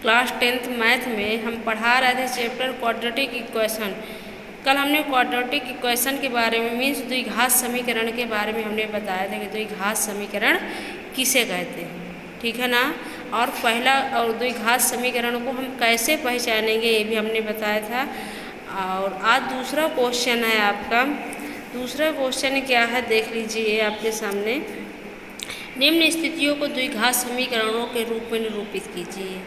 Class 10th math में हम पढ़ा रहे थे चैप्टर क्वाड्रेटिक इक्वेशन। कल हमने क्वाड्रेटिक इक्वेशन के बारे में मीन्स द्विघात समीकरण के बारे में हमने बताया था कि द्विघात समीकरण किसे कहते हैं, ठीक है ना। और पहला और द्विघात समीकरण को हम कैसे पहचानेंगे ये भी हमने बताया था। और आज दूसरा क्वेश्चन है आपका। दूसरा क्वेश्चन क्या है देख लीजिए आपके सामने। निम्न स्थितियों को द्विघात समीकरणों के रूप में निरूपित कीजिए।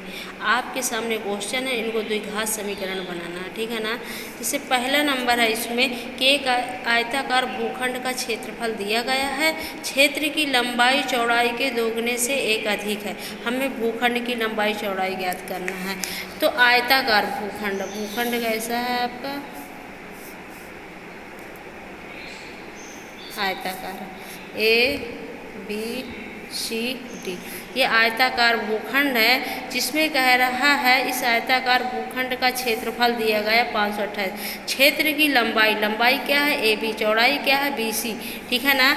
आपके सामने क्वेश्चन है, इनको द्विघात समीकरण बनाना है, ठीक है ना। जैसे पहला नंबर है इसमें कि एक आयताकार भूखंड का क्षेत्रफल दिया गया है, क्षेत्र की लंबाई चौड़ाई के दोगुने से एक अधिक है। हमें भूखंड की लंबाई चौड़ाई ज्ञात करना है। तो आयताकार भूखंड, भूखंड कैसा है आपका, आयताकार ABCD, ये आयताकार भूखंड है जिसमें कह रहा है इस आयताकार भूखंड का क्षेत्रफल दिया गया 528। क्षेत्र की लंबाई, लंबाई क्या है AB, चौड़ाई क्या है BC, ठीक है ना।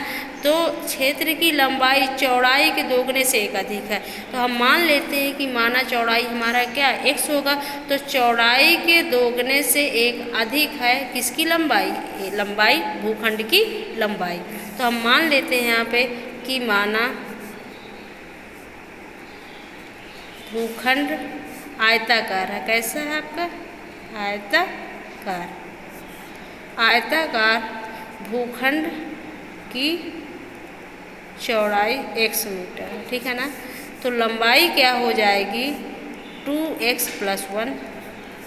तो क्षेत्र की लंबाई चौड़ाई के दोगुने से एक अधिक है। तो हम मान लेते हैं कि माना चौड़ाई हमारा क्या x होगा, तो चौड़ाई के दोगुने से एक अधिक है किसकी लंबाई, लंबाई भूखंड की लंबाई। तो हम मान लेते हैं यहाँ पे कि माना भूखंड आयताकार है। कैसा है आपका, आयताकार, आयताकार भूखंड की चौड़ाई x मीटर है, ठीक है ना। तो लंबाई क्या हो जाएगी 2x + 1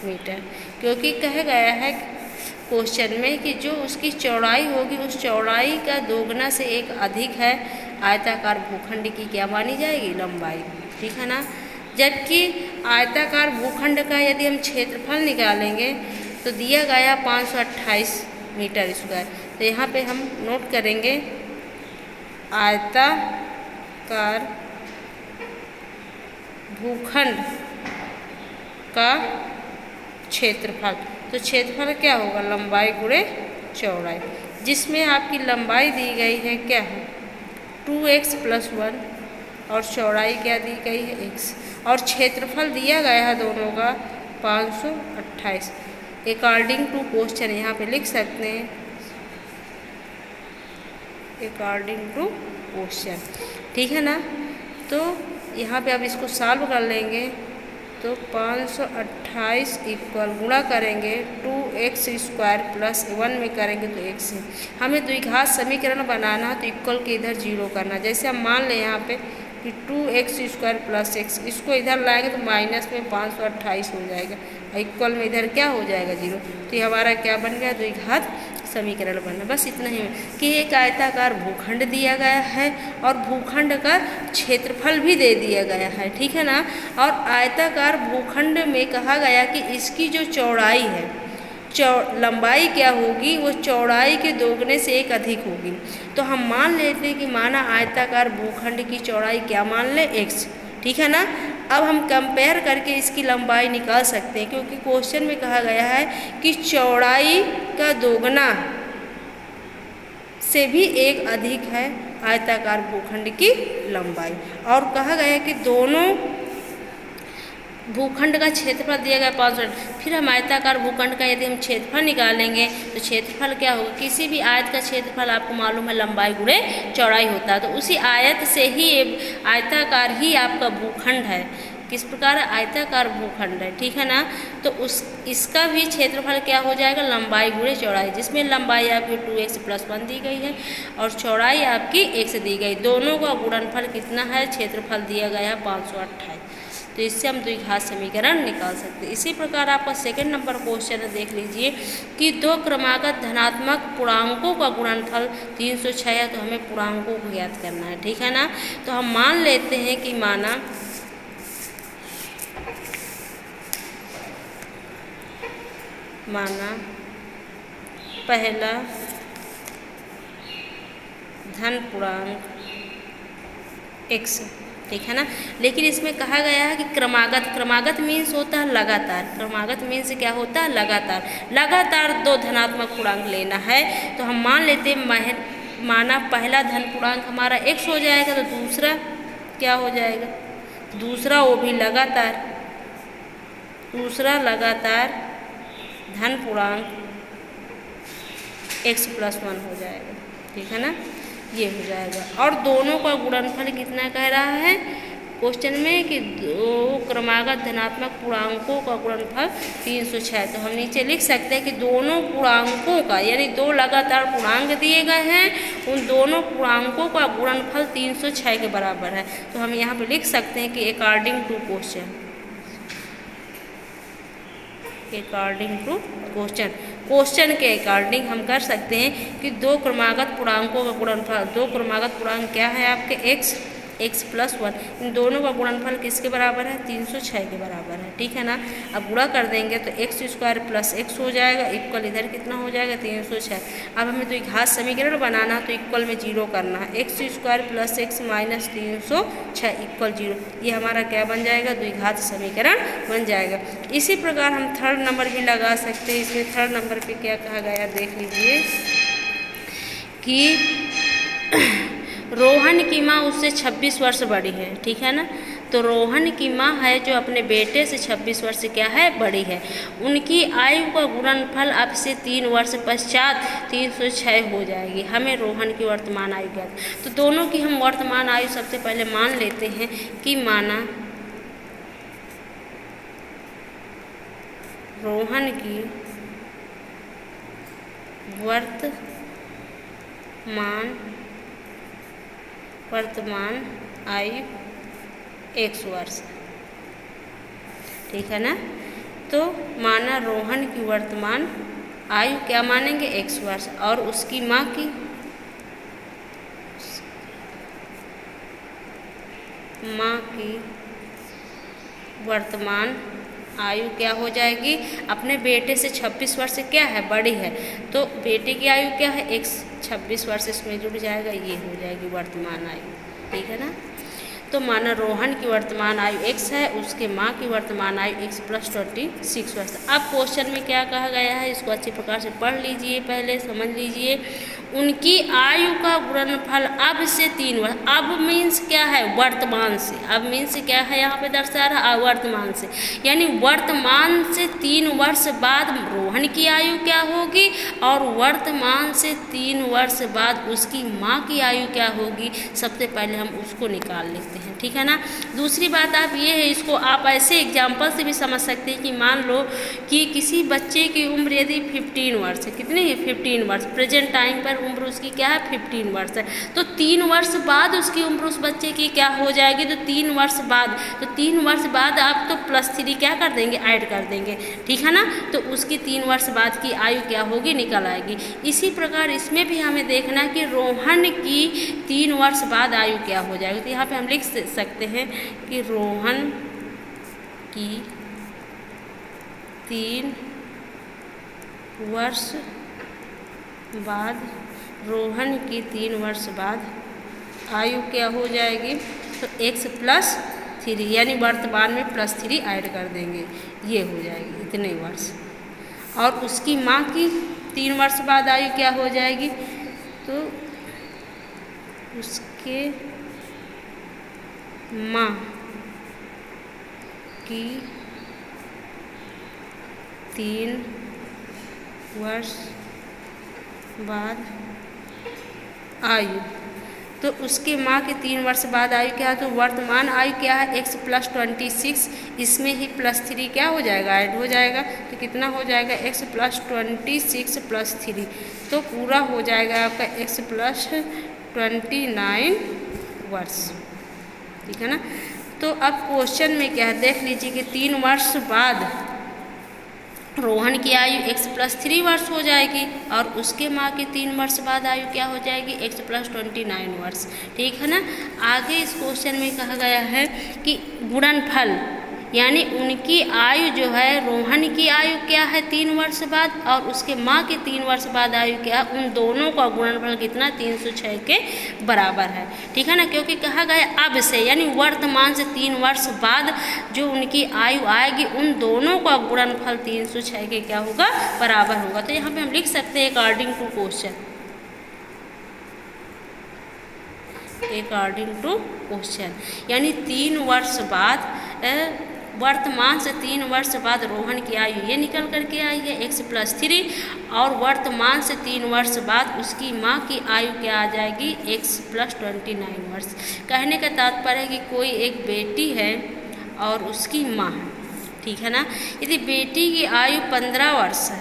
मीटर, क्योंकि कहा गया है क्वेश्चन में कि जो उसकी चौड़ाई होगी उस चौड़ाई का दोगुना से एक अधिक है आयताकार भूखंड की क्या मानी जाएगी, लंबाई, ठीक है ना। जबकि आयताकार भूखंड का यदि हम क्षेत्रफल निकालेंगे तो दिया गया 528 मीटर स्क्वायर। तो यहाँ पे हम नोट करेंगे आयताकार भूखंड का क्षेत्रफल, तो क्षेत्रफल क्या होगा, लंबाई गुणे चौड़ाई, जिसमें आपकी लंबाई दी गई है क्या है 2x + 1 और चौड़ाई क्या दी गई है x, और क्षेत्रफल दिया गया है दोनों का 528। अकॉर्डिंग टू क्वेश्चन यहाँ पे लिख सकते हैं अकॉर्डिंग टू क्वेश्चन, ठीक है ना। तो यहाँ पे अब इसको सॉल्व कर लेंगे तो 528 इक्वल गुणा करेंगे 2x² + 1 में करेंगे तो x है। हमें द्विघात समीकरण बनाना है तो इक्वल के इधर 0 करना। जैसे हम मान लें यहाँ पे कि 2x² + x, इसको इधर लाएंगे तो माइनस में 528 हो जाएगा, इक्वल में इधर क्या हो जाएगा 0। तो ये हमारा क्या बन गया, द्विघात समीकरण बना। बस इतना ही कि एक आयताकार भूखंड दिया गया है और भूखंड का क्षेत्रफल भी दे दिया गया है, ठीक है ना। और आयताकार भूखंड में कहा गया कि इसकी जो चौड़ाई है, लंबाई क्या होगी, वो चौड़ाई के दोगुने से एक अधिक होगी। तो हम मान लेते हैं कि माना आयताकार भूखंड की चौड़ाई क्या मान लें x, ठीक है ना। अब हम कंपेयर करके इसकी लंबाई निकाल सकते हैं, क्योंकि क्वेश्चन में कहा गया है कि चौड़ाई का दोगुना से भी एक अधिक है आयताकार भूखंड की लंबाई। और कहा गया है कि दोनों भूखंड का क्षेत्रफल दिया गया 500। फिर हम आयताकार भूखंड का यदि हम क्षेत्रफल निकालेंगे तो क्षेत्रफल क्या होगा, किसी भी आयत का क्षेत्रफल आपको मालूम है लंबाई गुणे चौड़ाई होता है। तो उसी आयत से ही आयताकार ही आपका भूखंड है। किस प्रकार आयताकार भूखंड है, ठीक है ना। तो इसका भी क्षेत्रफल क्या हो जाएगा, लंबाई गुणे चौड़ाई, जिसमें लंबाई आपकी 2x + 1 दी गई है और चौड़ाई आपकी x दी गई। दोनों का गुणनफल कितना है, क्षेत्रफल दिया गया है 528। तो इससे हम द्विघात समीकरण निकाल सकते हैं। इसी प्रकार आपका सेकंड नंबर क्वेश्चन है, देख लीजिए कि दो क्रमागत धनात्मक पूर्णांकों का गुणनफल 306 है। तो हमें पूर्णांकों को ज्ञात करना है, ठीक है ना। तो हम मान लेते हैं कि माना पहला धन पूर्णांक x, ठीक है ना। लेकिन इसमें कहा गया है कि क्रमागत, क्रमागत मीन्स होता है लगातार, क्रमागत मीन्स क्या होता है, लगातार, लगातार दो धनात्मक पूर्णांक लेना है। तो हम मान लेते हैं माना पहला धन पूर्णांक हमारा x हो जाएगा, तो दूसरा क्या हो जाएगा, दूसरा वो भी लगातार, दूसरा लगातार धन पूर्णांक x+1 हो जाएगा, ठीक है ना, ये हो जाएगा। और दोनों का गुणनफल कितना कह रहा है क्वेश्चन में कि दो क्रमागत धनात्मक पूर्णांकों का गुणनफल 306। तो हम नीचे लिख सकते हैं कि दोनों पूर्णांकों का, यानी दो लगातार पूर्णांक दिए गए हैं, उन दोनों पूर्णांकों का गुणनफल 306 के बराबर है। तो हम यहाँ पे लिख सकते हैं कि according to question, according to question के अकॉर्डिंग हम कर सकते हैं कि दो क्रमागत पूर्णांकों का गुणनफल, दो क्रमागत पूर्णांक क्या है आपके x+1, इन दोनों का गुणनफल किसके बराबर है 306 के बराबर है, ठीक है ना। अब गुणा कर देंगे तो x² + x हो जाएगा, इक्वल इधर कितना हो जाएगा 306। अब हमें द्विघात समीकरण बनाना तो इक्वल में 0 करना है, x² + x - 306 = 0। ये हमारा क्या बन जाएगा द्विघात समीकरण बन जाएगा। इसी प्रकार हम थर्ड नंबर भी लगा सकते हैं। इसमें थर्ड नंबर पे क्या कहा गया देख लीजिए कि रोहन की माँ उससे 26 वर्ष बड़ी है, ठीक है ना। तो रोहन की माँ है जो अपने बेटे से 26 वर्ष क्या है बड़ी है, उनकी आयु का गुणनफल अब से 3 वर्ष पश्चात 306 हो जाएगी। हमें रोहन की वर्तमान आयु ज्ञात। तो दोनों की हम वर्तमान आयु सबसे पहले मान लेते हैं कि माना रोहन की वर्तमान आयु 100 वर्ष, ठीक है ना। तो माना रोहन की वर्तमान आयु क्या मानेंगे 100 वर्ष, और उसकी माँ की वर्तमान आयु क्या हो जाएगी, अपने बेटे से 26 वर्ष क्या है बड़ी है, तो बेटे की आयु क्या है 26 वर्ष, इसमें जुड़ जाएगा, ये हो जाएगी वर्तमान आयु, ठीक है ना। तो माना रोहन की वर्तमान आयु x है, उसके माँ की वर्तमान आयु x + 26 वर्ष। अब क्वेश्चन में क्या कहा गया है इसको अच्छी प्रकार से पढ़ लीजिए, पहले समझ लीजिए। उनकी आयु का गुणनफल अब से 3 वर्ष, अब मीन्स क्या है वर्तमान से, अब मीन्स क्या है यहाँ पे दर्शा रहा है वर्तमान से, यानी वर्तमान से 3 वर्ष बाद रोहन की आयु क्या होगी, और वर्तमान से 3 वर्ष बाद उसकी माँ की आयु क्या होगी, सबसे पहले हम उसको निकाल लेते हैं, ठीक है ना। दूसरी बात आप ये है, इसको आप ऐसे एग्जाम्पल से भी समझ सकते हैं कि मान लो कि किसी बच्चे की उम्र यदि 15 वर्ष है, कितनी है 15 वर्ष, प्रेजेंट टाइम पर उम्र उसकी क्या है 15 वर्ष है, तो 3 वर्ष बाद उसकी उम्र उस बच्चे की क्या हो जाएगी, तो 3 वर्ष बाद, तो 3 वर्ष बाद आप तो +3 क्या कर देंगे ऐड कर देंगे, ठीक है ना। तो उसकी 3 वर्ष बाद की आयु क्या होगी निकल आएगी। इसी प्रकार इसमें भी हमें देखना कि रोहन की 3 वर्ष बाद आयु क्या हो जाएगी। तो यहाँ पे हम लिख सकते हैं कि रोहन की 3 वर्ष बाद, रोहन की 3 वर्ष बाद आयु क्या हो जाएगी, तो x + 3, यानी वर्तमान में +3 ऐड कर देंगे, ये हो जाएगी इतने वर्ष। और उसकी माँ की 3 वर्ष बाद आयु क्या हो जाएगी, तो उसके माँ की 3 वर्ष बाद आयु, तो उसके माँ के 3 वर्ष बाद आयु क्या है, तो वर्तमान आयु क्या है x + 26, इसमें ही +3 क्या हो जाएगा ऐड हो जाएगा, तो कितना हो जाएगा x + 26 + 3, तो पूरा हो जाएगा आपका x + 29 वर्ष, ठीक है ना। तो अब क्वेश्चन में क्या है देख लीजिए कि 3 वर्ष बाद रोहन की आयु x + 3 वर्ष हो जाएगी, और उसके माँ की 3 वर्ष बाद आयु क्या हो जाएगी x + 29 वर्ष, ठीक है ना। आगे इस क्वेश्चन में कहा गया है कि गुणनफल, यानी उनकी आयु जो है, रोहन की आयु क्या है 3 वर्ष बाद, और उसके माँ के 3 वर्ष बाद आयु क्या, उन दोनों का गुणनफल कितना 306 के बराबर है, ठीक है ना। क्योंकि कहा गया अब से, यानी वर्तमान से 3 वर्ष बाद जो उनकी आयु आएगी, उन दोनों का गुणनफल 306 के क्या होगा बराबर होगा। तो यहाँ पे हम लिख सकते हैं according to question, according to question, यानी 3 वर्ष बाद वर्तमान से 3 वर्ष बाद रोहन की आयु ये निकल करके आई है x + 3, और वर्तमान से 3 वर्ष बाद उसकी माँ की आयु क्या आ जाएगी x + 29 वर्ष। कहने का तात्पर्य है कि कोई एक बेटी है और उसकी माँ है, ठीक है ना। यदि बेटी की आयु 15 वर्ष है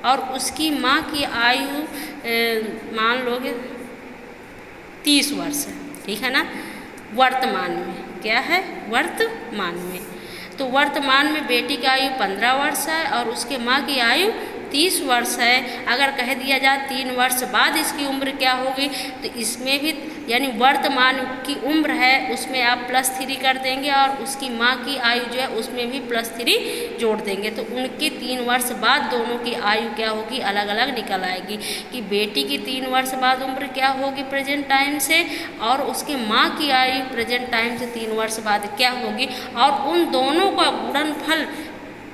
और उसकी माँ की आयु मान लोगे 30 वर्ष है, ठीक है ना। वर्तमान में क्या है, वर्तमान में, तो वर्तमान में बेटी की आयु 15 वर्ष है और उसके माँ की आयु 30 वर्ष है। अगर कह दिया जाए 3 वर्ष बाद इसकी उम्र क्या होगी, तो इसमें भी यानी वर्तमान की उम्र है उसमें आप +3 कर देंगे और उसकी माँ की आयु जो है उसमें भी +3 जोड़ देंगे, तो उनकी 3 वर्ष बाद दोनों की आयु क्या होगी, अलग अलग निकल आएगी। कि बेटी की 3 वर्ष बाद उम्र क्या होगी प्रेजेंट टाइम से, और उसके माँ की आयु प्रेजेंट टाइम से 3 वर्ष बाद क्या होगी, और उन दोनों का गुणनफल,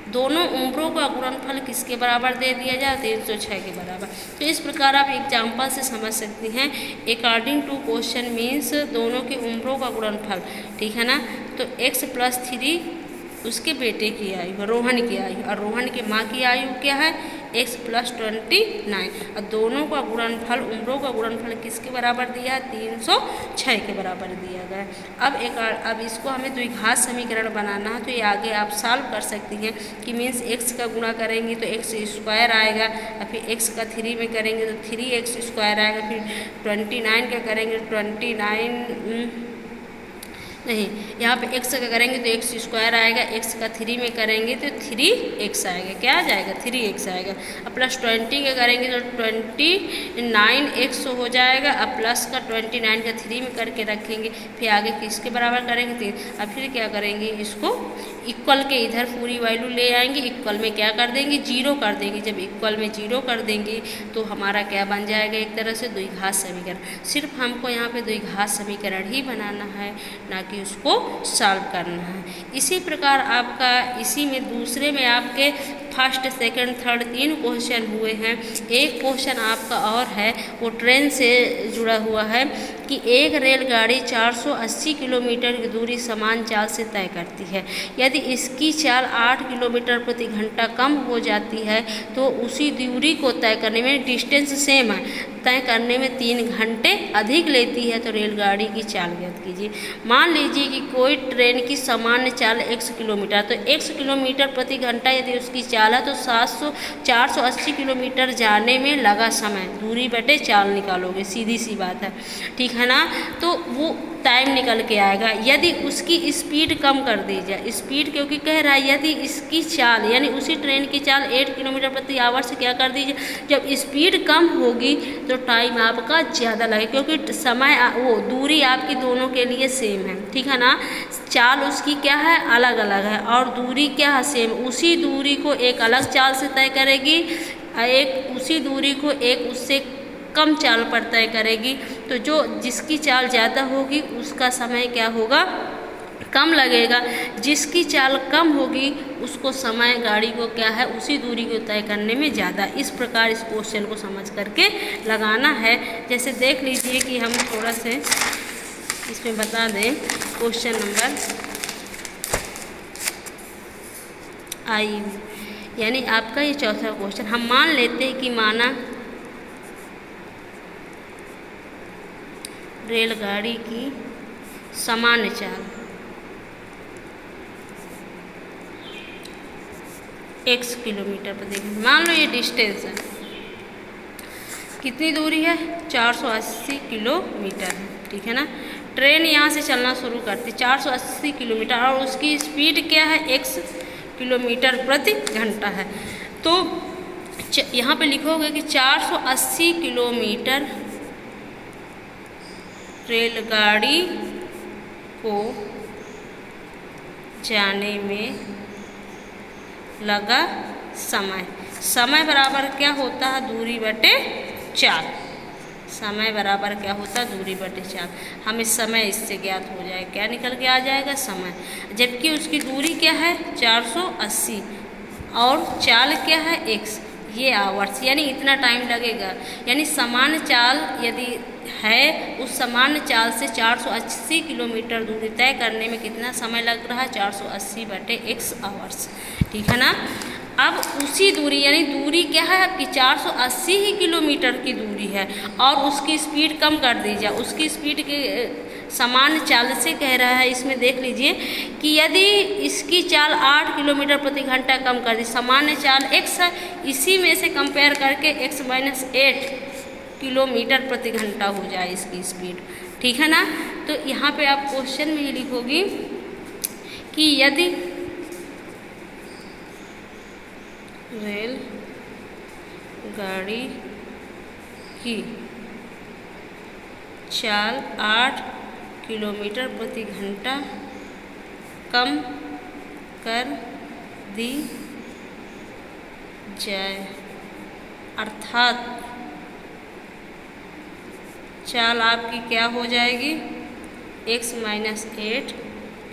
दोनों उम्रों का गुणनफल किसके बराबर दे दिया जाए, 306 के बराबर। तो इस प्रकार आप एग्जाम्पल से समझ सकती हैं। अकॉर्डिंग टू क्वेश्चन मीन्स दोनों की उम्रों का गुणनफल, ठीक है ना। तो x + 3 उसके बेटे की आयु, रोहन की आयु, और रोहन की माँ की आयु क्या है, x + 29, और दोनों का गुणनफल, उम्रों का गुणनफल किसके बराबर दिया है, 306 के बराबर दिया गया। अब इसको हमें द्विघात समीकरण बनाना है, तो ये आगे आप सॉल्व कर सकती हैं कि मीन्स x का गुणा करेंगे तो x² आएगा, और फिर x का 3 में करेंगे तो 3x² आएगा, फिर 29 का करेंगे 29 नहीं, यहाँ पे x का करेंगे तो x² आएगा, x का 3 में करेंगे तो 3x आएगा, क्या आ जाएगा, 3x आएगा। अब +20 का करेंगे तो 29x हो जाएगा, अब प्लस का 29 का 3 में करके रखेंगे, फिर आगे किसके बराबर करेंगे 3। अब फिर क्या करेंगे, इसको इक्वल के इधर पूरी वैल्यू ले आएंगे, इक्वल में क्या कर देंगे, 0 कर देंगे। जब इक्वल में 0 कर देंगे तो हमारा क्या बन जाएगा, एक तरह से द्विघात समीकरण। सिर्फ हमको यहाँ पे द्विघात समीकरण ही बनाना है, ना कि उसको सॉल्व करना है। इसी प्रकार आपका इसी में दूसरे में आपके फर्स्ट सेकंड थर्ड 3 क्वेश्चन हुए हैं। एक क्वेश्चन आपका और है, वो ट्रेन से जुड़ा हुआ है कि एक रेलगाड़ी 480 किलोमीटर की दूरी समान चाल से तय करती है। यदि इसकी चाल 8 किलोमीटर प्रति घंटा कम हो जाती है तो उसी दूरी को तय करने में, डिस्टेंस सेम है, तय करने में 3 घंटे अधिक लेती है, तो रेलगाड़ी की चाल ज्ञात कीजिए। मान लीजिए कि कोई ट्रेन की सामान्य चाल x किलोमीटर, तो x किलोमीटर प्रति घंटा यदि उसकी चाल है तो 480 किलोमीटर जाने में लगा समय, दूरी बटे चाल निकालोगे, सीधी सी बात है, ठीक है ना। तो वो टाइम निकल के आएगा। यदि उसकी स्पीड कम कर दी जाए, स्पीड क्योंकि कह रहा है यदि इसकी चाल यानी उसी ट्रेन की चाल 8 किलोमीटर प्रति आवर से क्या कर दीजिए, जब स्पीड कम होगी तो टाइम आपका ज़्यादा लगेगा, क्योंकि समय वो दूरी आपकी दोनों के लिए सेम है, ठीक है ना। चाल उसकी क्या है, अलग अलग है, और दूरी क्या है, सेम। उसी दूरी को एक अलग चाल से तय करेगी, एक उसी दूरी को एक उससे कम चाल पर तय करेगी। तो जो जिसकी चाल ज़्यादा होगी उसका समय क्या होगा, कम लगेगा। जिसकी चाल कम होगी उसको समय गाड़ी को क्या है, उसी दूरी को तय करने में ज़्यादा। इस प्रकार इस क्वेश्चन को समझ करके लगाना है। जैसे देख लीजिए कि हम थोड़ा से इसमें बता दें, क्वेश्चन नंबर आई यानी आपका ये चौथा क्वेश्चन। हम मान लेते हैं कि माना रेलगाड़ी की सामान्य चाल x किलोमीटर प्रति घंटा, मान लो ये डिस्टेंस है, कितनी दूरी है, 480 किलोमीटर है, ठीक है ना। ट्रेन यहाँ से चलना शुरू करती 480 किलोमीटर और उसकी स्पीड क्या है, x किलोमीटर प्रति घंटा है। तो यहाँ पे लिखोगे कि 480 किलोमीटर रेलगाड़ी को जाने में लगा समय, समय बराबर क्या होता है, दूरी बटे चाल। समय बराबर क्या होता है, दूरी बटे चाल। हमें समय इससे ज्ञात हो जाए, क्या निकल के आ जाएगा, समय। जबकि उसकी दूरी क्या है, 480 और चाल क्या है, x। ये आवर्स, यानी इतना टाइम लगेगा। यानी समान चाल यदि है, उस समान चाल से 480 किलोमीटर दूरी तय करने में कितना समय लग रहा है? 480/x hours. ठीक है ना। अब उसी दूरी, यानी दूरी क्या है आपकी? 480 ही किलोमीटर की दूरी है और उसकी स्पीड कम कर दीजिए। उसकी स्पीड के समान चाल से कह रहा है, इसमें देख लीजिए कि यदि इसकी चाल 8 किलोमीटर प्रति घंटा कम कर दी, सामान्य चाल x है, इसी में से कंपेयर करके x - 8 किलोमीटर प्रति घंटा हो जाए इसकी स्पीड। ठीक है ना। तो यहाँ पे आप क्वेश्चन में ही लिखोगी कि यदि रेल गाड़ी की चाल 8 किलोमीटर प्रति घंटा कम कर दी जाए, अर्थात चाल आपकी क्या हो जाएगी? x - 8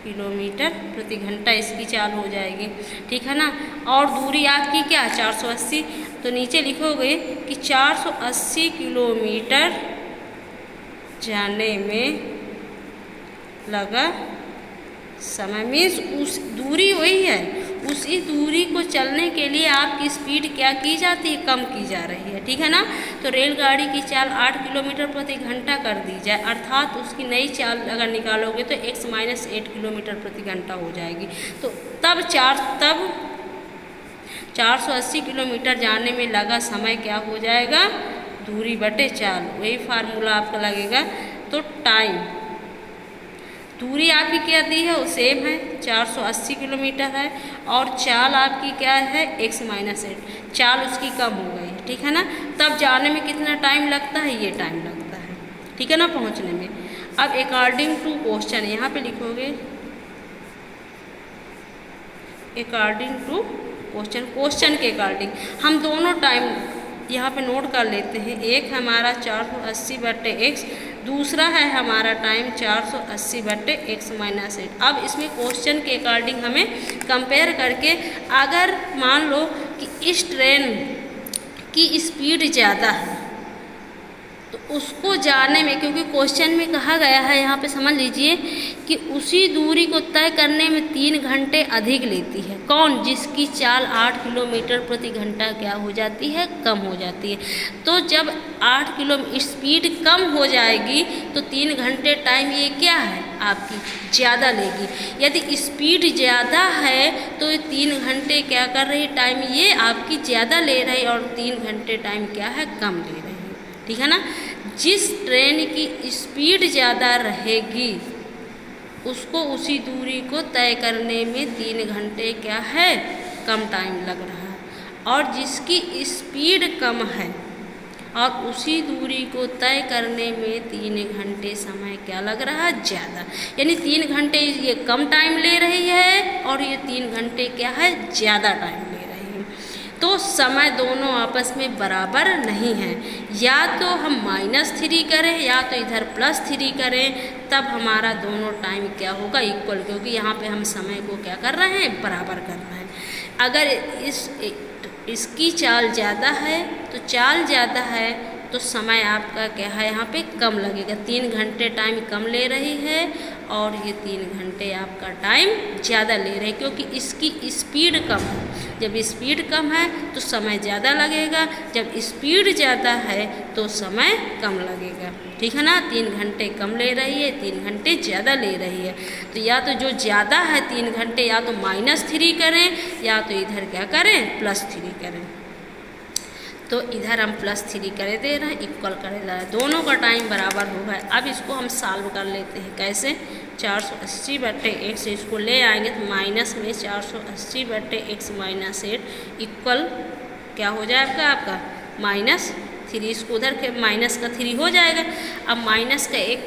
किलोमीटर प्रति घंटा इसकी चाल हो जाएगी। ठीक है ना। और दूरी आपकी क्या? 480। तो नीचे लिखोगे कि 480 किलोमीटर जाने में लगा समय, मीन्स उस दूरी वही है, उसी दूरी को चलने के लिए आपकी स्पीड क्या की जाती है? कम की जा रही है। ठीक है ना। तो रेलगाड़ी की चाल 8 किलोमीटर प्रति घंटा कर दी जाए, अर्थात उसकी नई चाल अगर निकालोगे तो x - 8 किलोमीटर प्रति घंटा हो जाएगी। तो तब 480 किलोमीटर जाने में लगा समय क्या हो जाएगा? दूरी बटे चाल, वही फार्मूला आपका लगेगा। तो टाइम, दूरी आपकी क्या दी है? वो सेम है, 480 किलोमीटर है, और चाल आपकी क्या है? x - 8, चाल उसकी कम हो गई। ठीक है ना। तब जाने में कितना टाइम लगता है? ये टाइम लगता है। ठीक है ना, पहुंचने में। अब अकॉर्डिंग टू क्वेश्चन यहाँ पे लिखोगे, अकॉर्डिंग टू क्वेश्चन के अकॉर्डिंग हम दोनों टाइम यहाँ पे नोट कर लेते हैं। एक हमारा 480/x, दूसरा है हमारा टाइम 480/x - 8। अब इसमें क्वेश्चन के अकॉर्डिंग हमें कंपेयर करके, अगर मान लो कि इस ट्रेन की स्पीड ज़्यादा है तो उसको जाने में, क्योंकि क्वेश्चन में कहा गया है यहाँ पे समझ लीजिए कि उसी दूरी को तय करने में 3 घंटे अधिक लेती है। कौन? जिसकी चाल 8 किलोमीटर प्रति घंटा क्या हो जाती है? कम हो जाती है। तो जब 8 किलोमीटर स्पीड कम हो जाएगी तो 3 घंटे टाइम ये क्या है? आपकी ज़्यादा लेगी। यदि स्पीड ज़्यादा है तो 3 घंटे क्या कर रही? टाइम ये आपकी ज़्यादा ले रही, और 3 घंटे टाइम क्या है? कम ले रही है। ठीक है ना। जिस ट्रेन की स्पीड ज़्यादा रहेगी उसको उसी दूरी को तय करने में 3 घंटे क्या है? कम टाइम लग रहा है, और जिसकी स्पीड कम है और उसी दूरी को तय करने में 3 घंटे समय क्या लग रहा है? ज़्यादा। यानी 3 घंटे ये कम टाइम ले रही है और ये 3 घंटे क्या है? ज़्यादा टाइम ले रही है। तो समय दोनों आपस में बराबर नहीं है। या तो हम -3 करें या तो इधर +3 करें, तब हमारा दोनों टाइम क्या होगा? इक्वल, क्योंकि यहाँ पे हम समय को क्या कर रहे हैं? बराबर कर रहे हैं। अगर इसकी चाल ज़्यादा है तो चाल ज़्यादा है तो समय आपका क्या है? यहाँ पे कम लगेगा। 3 घंटे टाइम कम ले रही है और ये 3 घंटे आपका टाइम ज़्यादा ले रही है, क्योंकि इसकी स्पीड कम है। जब स्पीड कम है तो समय ज़्यादा लगेगा, जब स्पीड ज़्यादा है तो समय कम लगेगा। ठीक है ना। 3 घंटे कम ले रही है, 3 घंटे ज़्यादा ले रही है। तो या तो जो ज़्यादा है 3 घंटे, या तो -3 करें या तो इधर क्या करें? +3 करें। तो इधर हम +3 करे दे रहे हैं, इक्वल करे दे रहे हैं, दोनों का टाइम बराबर होगा। अब इसको हम सॉल्व कर लेते हैं। कैसे? 480/x, इसको ले आएंगे तो माइनस में 480/x - 8 इक्वल क्या हो जाएगा? आपका -3। इसको उधर के माइनस का 3 हो जाएगा। अब माइनस का 1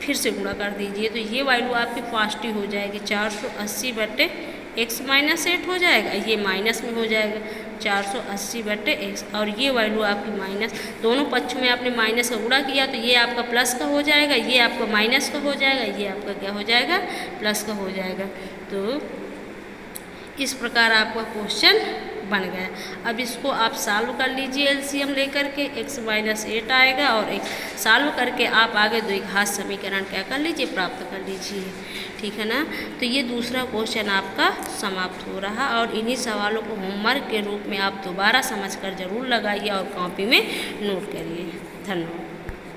फिर से गुणा कर दीजिए तो ये वैल्यू आपकी पॉजिटिव हो जाएगी। 480/x - 8 हो जाएगा, ये माइनस में हो जाएगा 480/x, और ये वैल्यू आपकी माइनस। दोनों पक्षों में आपने माइनस का गुणा किया तो ये आपका प्लस का हो जाएगा, ये आपका माइनस का हो जाएगा, ये आपका क्या हो जाएगा? प्लस का हो जाएगा। तो इस प्रकार आपका क्वेश्चन बन गया। अब इसको आप सॉल्व कर लीजिए एलसीएम लेकर के, x-8 आएगा और एक सॉल्व करके आप आगे द्विघात समीकरण क्या कर लीजिए, प्राप्त कर लीजिए। ठीक है ना। तो ये दूसरा क्वेश्चन आपका समाप्त हो रहा और इन्हीं सवालों को होमवर्क के रूप में आप दोबारा समझकर ज़रूर लगाइए और कॉपी में नोट करिए। धन्यवाद।